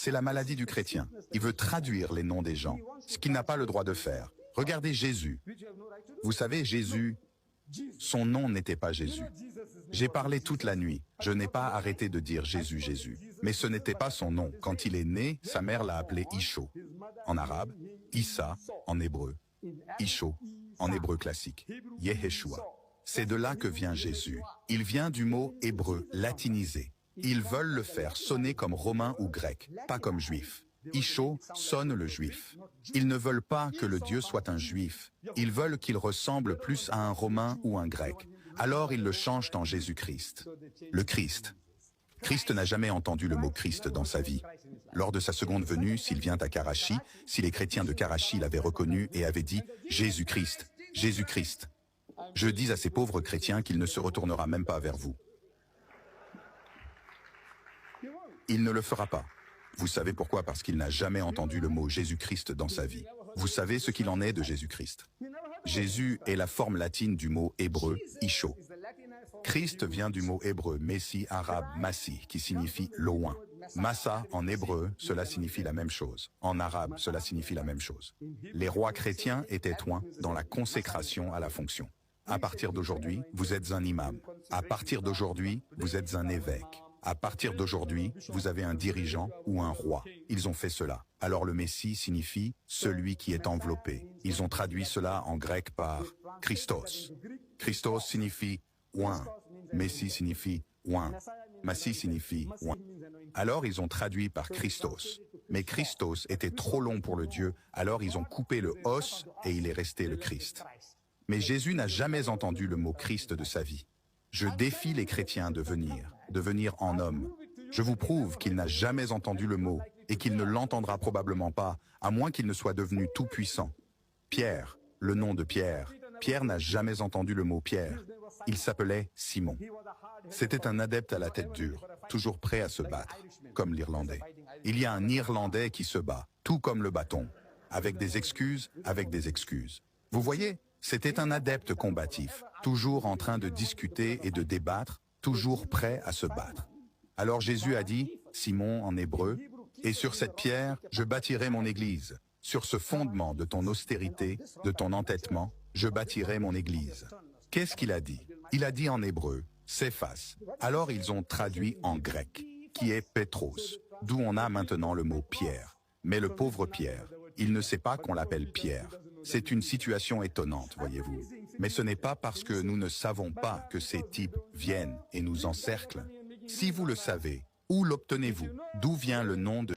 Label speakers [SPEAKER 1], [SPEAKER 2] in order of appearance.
[SPEAKER 1] C'est la maladie du chrétien. Il veut traduire les noms des gens, ce qu'il n'a pas le droit de faire. Regardez Jésus. Vous savez, Jésus, son nom n'était pas Jésus. J'ai parlé toute la nuit. Je n'ai pas arrêté de dire Jésus, Jésus. Mais ce n'était pas son nom. Quand il est né, sa mère l'a appelé Isho. En arabe, Issa, en hébreu. Isho, en hébreu classique. Yeheshua. C'est de là que vient Jésus. Il vient du mot hébreu latinisé. Ils veulent le faire sonner comme romain ou grec, pas comme juif. Isho sonne le juif. Ils ne veulent pas que le Dieu soit un juif. Ils veulent qu'il ressemble plus à un romain ou un grec. Alors ils le changent en Jésus-Christ. Le Christ. Christ n'a jamais entendu le mot Christ dans sa vie. Lors de sa seconde venue, s'il vient à Karachi, si les chrétiens de Karachi l'avaient reconnu et avaient dit « Jésus-Christ, Jésus-Christ », je dis à ces pauvres chrétiens qu'il ne se retournera même pas vers vous. Il ne le fera pas. Vous savez pourquoi? Parce qu'il n'a jamais entendu le mot Jésus-Christ dans sa vie. Vous savez ce qu'il en est de Jésus-Christ. Jésus est la forme latine du mot hébreu Isho. Christ vient du mot hébreu Messie arabe Massi, qui signifie loin. Massa en hébreu, cela signifie la même chose. En arabe, cela signifie la même chose. Les rois chrétiens étaient oints dans la consécration à la fonction. À partir d'aujourd'hui, vous êtes un imam. À partir d'aujourd'hui, vous êtes un évêque. À partir d'aujourd'hui, vous avez un dirigeant ou un roi. Ils ont fait cela. Alors le Messie signifie « celui qui est enveloppé ». Ils ont traduit cela en grec par « Christos ». Christos signifie « oint ». Messie signifie « oint ». Massi signifie « oint ». Alors ils ont traduit par « Christos ». Mais Christos était trop long pour le Dieu, alors ils ont coupé le os et il est resté le Christ. Mais Jésus n'a jamais entendu le mot Christ de sa vie. Je défie les chrétiens de venir en homme. Je vous prouve qu'il n'a jamais entendu le mot et qu'il ne l'entendra probablement pas, à moins qu'il ne soit devenu tout-puissant. Pierre, le nom de Pierre. Pierre n'a jamais entendu le mot Pierre. Il s'appelait Simon. C'était un adepte à la tête dure, toujours prêt à se battre, comme l'Irlandais. Il y a un Irlandais qui se bat, tout comme le bâton, avec des excuses. Vous voyez ? C'était un adepte combatif, toujours en train de discuter et de débattre, toujours prêt à se battre. Alors Jésus a dit, Simon en hébreu, « Et sur cette pierre, je bâtirai mon église. Sur ce fondement de ton austérité, de ton entêtement, je bâtirai mon église. » Qu'est-ce qu'il a dit? Il a dit en hébreu, « Céphas ». Alors ils ont traduit en grec, qui est Pétros, d'où on a maintenant le mot Pierre. Mais le pauvre Pierre, il ne sait pas qu'on l'appelle Pierre. C'est une situation étonnante, voyez-vous. Mais ce n'est pas parce que nous ne savons pas que ces types viennent et nous encerclent. Si vous le savez, où l'obtenez-vous? D'où vient le nom de